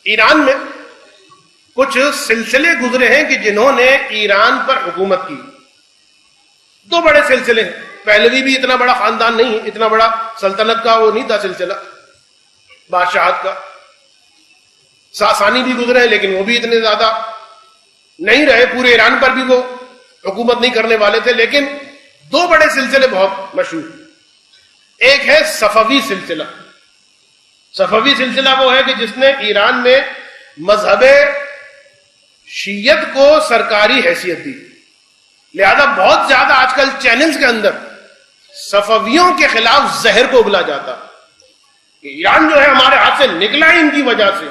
ایران میں کچھ سلسلے گزرے ہیں کہ جنہوں نے ایران پر حکومت کی. دو بڑے سلسلے ہیں. پہلوی بھی اتنا بڑا خاندان نہیں، اتنا بڑا سلطنت کا وہ نہیں تھا سلسلہ بادشاہت کا. ساسانی بھی گزرے ہیں لیکن وہ بھی اتنے زیادہ نہیں رہے، پورے ایران پر بھی وہ حکومت نہیں کرنے والے تھے. لیکن دو بڑے سلسلے بہت مشہور. ایک ہے صفوی سلسلہ. صفوی سلسلہ وہ ہے کہ جس نے ایران میں مذہب شیعت کو سرکاری حیثیت دی. لہذا بہت زیادہ آج کل چینلز کے اندر صفویوں کے خلاف زہر کو اگلا جاتا. ایران جو ہے ہمارے ہاتھ سے نکلا ہی ان کی وجہ سے.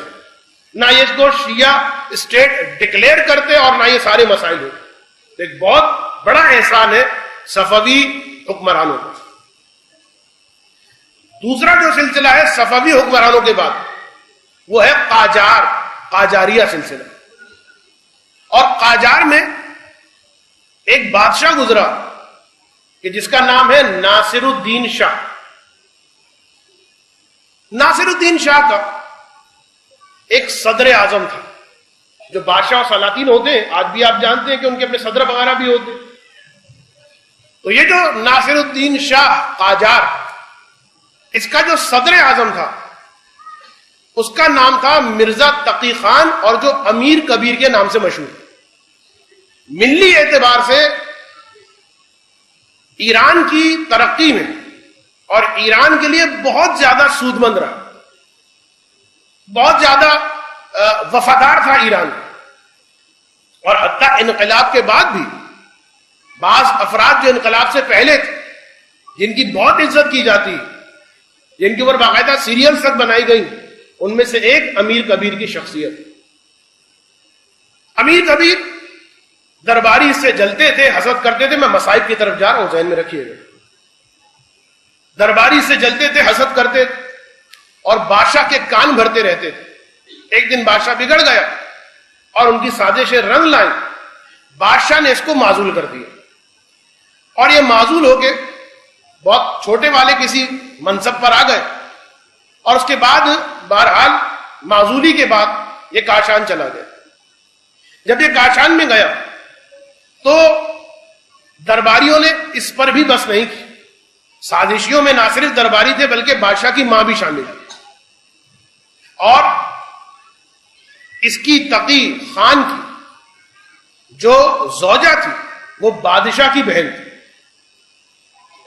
نہ یہ اس کو شیعہ اسٹیٹ ڈکلیئر کرتے اور نہ یہ سارے مسائل ہوتے. ایک بہت بڑا احسان ہے صفوی حکمرانوں کا. دوسرا جو سلسلہ ہے صفوی حکمرانوں کے بعد وہ ہے قاجاریہ سلسلہ. اور قاجار میں ایک بادشاہ گزرا کہ جس کا نام ہے ناصر الدین شاہ. ناصر الدین شاہ کا ایک صدر اعظم تھا. جو بادشاہ و سلاطین ہوتے ہیں آج بھی آپ جانتے ہیں کہ ان کے اپنے صدر وغیرہ بھی ہوتے ہیں. تو یہ جو ناصر الدین شاہ قاجار، اس کا جو صدر اعظم تھا اس کا نام تھا مرزا تقی خان، اور جو امیر کبیر کے نام سے مشہور. ملی اعتبار سے ایران کی ترقی میں اور ایران کے لیے بہت زیادہ سود مند رہا، بہت زیادہ وفادار تھا ایران. اور حتیٰ انقلاب کے بعد بھی بعض افراد جو انقلاب سے پہلے تھے جن کی بہت عزت کی جاتی، جن کے اوپر باقاعدہ سیریلز تک بنائی گئی، ان میں سے ایک امیر کبیر کی شخصیت. امیر کبیر درباری اس سے جلتے تھے، حسد کرتے تھے. میں مصائب کی طرف جا رہا ہوں، ذہن میں رکھیے گا. درباری اس سے جلتے تھے، حسد کرتے تھے اور بادشاہ کے کان بھرتے رہتے تھے. ایک دن بادشاہ بگڑ گیا اور ان کی سازشیں رنگ لائیں. بادشاہ نے اس کو معزول کر دیا اور یہ معزول ہو کے بہت چھوٹے والے کسی منصب پر آ گئے. اور اس کے بعد بہرحال معزولی کے بعد یہ کاشان چلا گیا. جب یہ کاشان میں گیا تو درباریوں نے اس پر بھی بس نہیں کی. سازشیوں میں نہ صرف درباری تھے بلکہ بادشاہ کی ماں بھی شامل ہے. اور اس کی تقی خان کی جو زوجہ تھی وہ بادشاہ کی بہن تھی.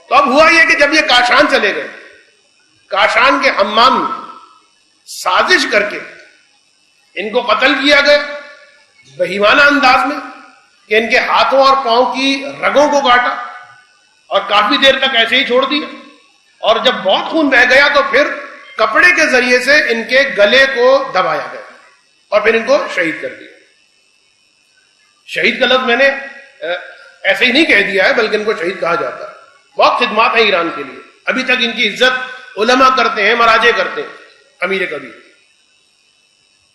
تو اب ہوا یہ کہ جب یہ کاشان چلے گئے، کاشان کے حمام میں سازش کر کے ان کو قتل کیا گیا بہیمانہ انداز میں، کہ ان کے ہاتھوں اور پاؤں کی رگوں کو کاٹا اور کافی دیر تک ایسے ہی چھوڑ دیا. اور جب بہت خون بہہ گیا تو پھر کپڑے کے ذریعے سے ان کے گلے کو دبایا گیا اور پھر ان کو شہید کر دیا. شہید کا لفظ میں نے ایسے ہی نہیں کہہ دیا ہے بلکہ ان کو شہید کہا جاتا ہے. بہت خدمات ہیں ایران کے لیے، ابھی تک ان کی عزت علماء کرتے ہیں، مراجع کرتے ہیں. امیر کبیر.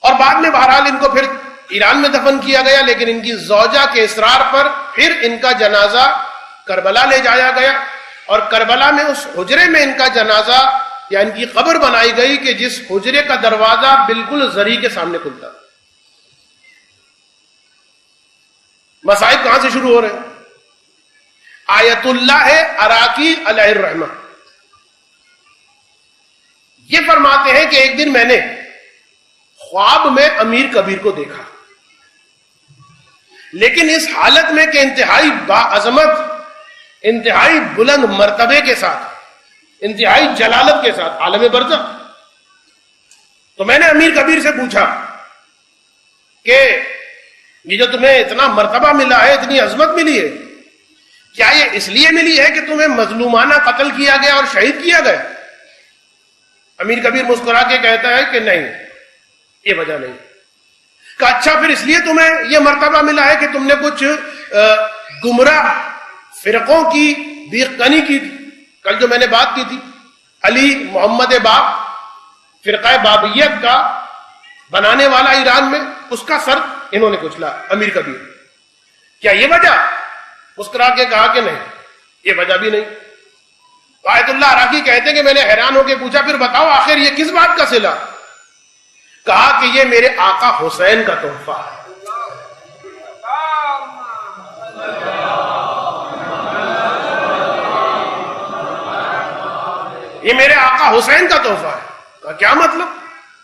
اور بعد میں بہرحال ان کو پھر ایران میں دفن کیا گیا، لیکن ان کی زوجہ کے اصرار پر پھر ان کا جنازہ کربلا لے جایا گیا. اور کربلا میں اس حجرے میں ان کا جنازہ یا ان کی قبر بنائی گئی کہ جس حجرے کا دروازہ بالکل زری کے سامنے کھلتا. مصائب کہاں سے شروع ہو رہے ہیں؟ آیت اللہ عراقی علیہ الرحمہ یہ فرماتے ہیں کہ ایک دن میں نے خواب میں امیر کبیر کو دیکھا، لیکن اس حالت میں کہ انتہائی باعظمت، انتہائی بلند مرتبے کے ساتھ، انتہائی جلالت کے ساتھ، عالم برزخ. تو میں نے امیر کبیر سے پوچھا کہ یہ جو تمہیں اتنا مرتبہ ملا ہے، اتنی عظمت ملی ہے، کیا یہ اس لیے ملی ہے کہ تمہیں مظلومانہ قتل کیا گیا اور شہید کیا گیا؟ امیر کبیر مسکرا کے کہتا ہے کہ نہیں، یہ وجہ نہیں. کہ اچھا پھر اس لیے تمہیں یہ مرتبہ ملا ہے کہ تم نے کچھ گمراہ فرقوں کی بیخکنی کی تھی. کل جو میں نے بات کی تھی علی محمد باب، فرقہ بابیت کا بنانے والا ایران میں، اس کا سر انہوں نے کچلا امیر کبیر. کیا یہ وجہ؟ مسکرا کے کہا کہ نہیں، یہ وجہ بھی نہیں. آیت اللہ عراقی کہتے ہیں کہ میں نے حیران ہو کے پوچھا پھر بتاؤ آخر یہ کس بات کا صلہ؟ کہا کہ یہ میرے آقا حسین کا تحفہ ہے. یہ میرے آقا حسین کا تحفہ ہے. کہا کیا مطلب؟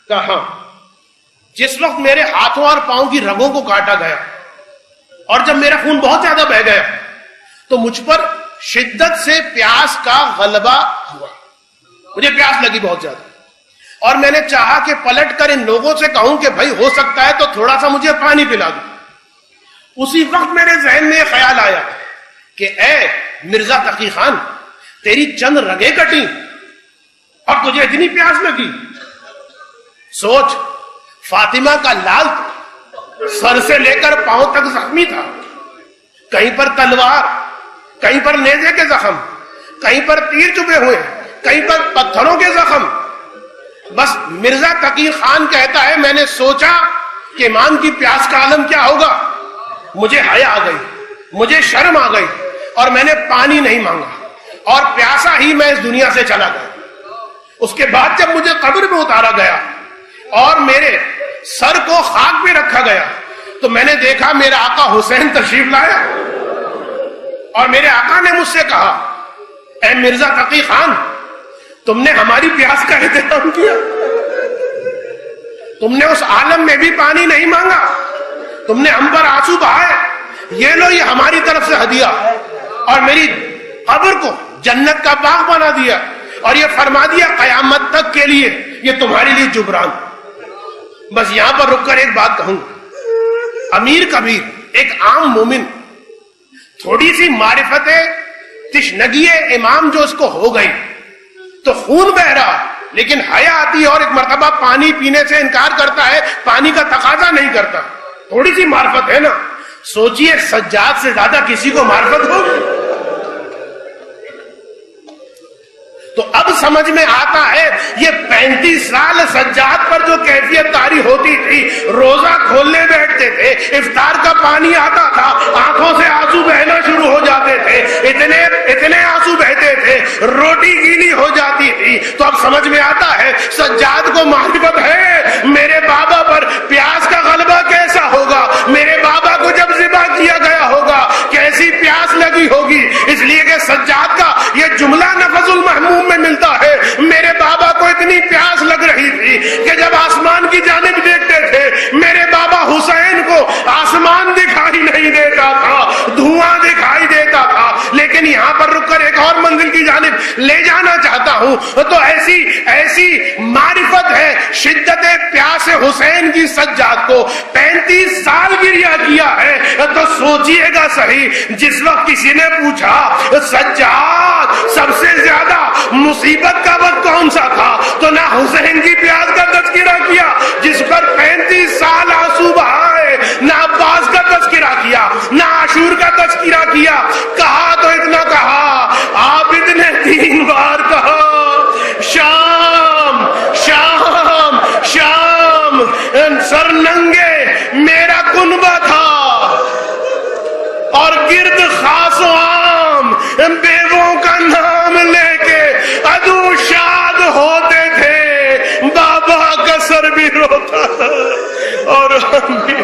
کہا ہاں، جس وقت میرے ہاتھوں اور پاؤں کی رگوں کو کاٹا گیا اور جب میرا خون بہت زیادہ بہہ گیا تو مجھ پر شدت سے پیاس کا غلبہ ہوا. مجھے پیاس لگی بہت زیادہ اور میں نے چاہا کہ پلٹ کر ان لوگوں سے کہوں کہ بھائی ہو سکتا ہے تو تھوڑا سا مجھے پانی پلا دو. اسی وقت میرے ذہن میں یہ خیال آیا کہ اے مرزا تقی خان، تیری چند رگیں کٹی اور تجھے اتنی پیاس لگی. سوچ، فاطمہ کا لال سر سے لے کر پاؤں تک زخمی تھا، کہیں پر تلوار، کہیں پر نیزے کے زخم، کہیں پر تیر چبھے ہوئے، کہیں پر پتھروں کے زخم. بس مرزا تقی خان کہتا ہے میں نے سوچا کہ امام کی پیاس کا عالم کیا ہوگا. مجھے حیا آ گئی، مجھے شرم آ گئی اور میں نے پانی نہیں مانگا اور پیاسا ہی میں اس دنیا سے چلا گیا. اس کے بعد جب مجھے قبر میں اتارا گیا اور میرے سر کو خاک پہ رکھا گیا تو میں نے دیکھا میرا آقا حسین تشریف لایا اور میرے آقا نے مجھ سے کہا اے مرزا تقی خان، تم نے ہماری پیاس کا احترام کیا، تم نے اس عالم میں بھی پانی نہیں مانگا، تم نے ہم پر آنسو بہائے، یہ لو یہ ہماری طرف سے ہدیہ، اور میری قبر کو جنت کا باغ بنا دیا اور یہ فرما دیا قیامت تک کے لیے یہ تمہارے لیے جبران. بس یہاں پر رک کر ایک بات کہوں، امیر کبیر ایک عام مومن تھوڑی سی معرفت تشنگی امام جو اس کو ہو گئی تو خون بہ رہا لیکن حیا آتی ہے اور ایک مرتبہ پانی پینے سے انکار کرتا ہے، پانی کا تقاضا نہیں کرتا. تھوڑی سی معرفت ہے نا. سوچئے سجاد سے زیادہ کسی کو معرفت ہوگی؟ تو اب سمجھ میں آتا ہے یہ 35 سال سجاد پر جو کیفیت طاری ہوتی تھی، روزہ کھولنے بیٹھتے تھے، افطار کا پانی آتا تھا، آنکھوں سے آنسو بہنا شروع ہو جاتے تھے، اتنے آنسو بہتے تھے، روٹی گیلی ہو جاتی تھی. تو اب سمجھ میں آتا ہے سجاد کو معرفت ہے میرے بابا پر پیاس کا غلبہ کیسا ہوگا، میرے بابا کو جب ذبح کیا گیا ہوگا کیسی پیاس لگی ہوگی. اس لیے کہ سجاد کا یہ جملہ نفس المحموم میں ملتا ہے، میرے بابا کو اتنی پیاس لگ رہی تھی کہ جب آسمان کی جانب دیکھتے تھے میرے بابا حسین کو آسمان دکھائی نہیں دیتا تھا، دھواں دکھائی دیتا تھا. لیکن یہاں پر رک کر ایک اور منزل کی جانب لے جانا چاہتا ہوں. تو ایسی معرفت ہے شدت پیاس حسین کی سجاد کو 35 سال گریا کیا ہے. تو سوچئے گا صحیح، جس وقت کسی نے پوچھا سجاد سب سے زیادہ مصیبت کا وقت کون سا تھا تو نہ حسین کی پیاس کا تذکرہ کیا جس پر 35 سال آنسو بہائے، نہ عباس کا تذکرہ کیا، نہ عاشور کا تذکرہ کیا. کہا تو اتنا کہا، عابد نے 3 بار کہا شام شام شام. سر ننگے میرا کنبہ تھا اور گرد خاص و عام بیووں کا نام لے کے عدو شاد ہوتے تھے. بابا کا سر بھی روتا تھا اور ہم بھی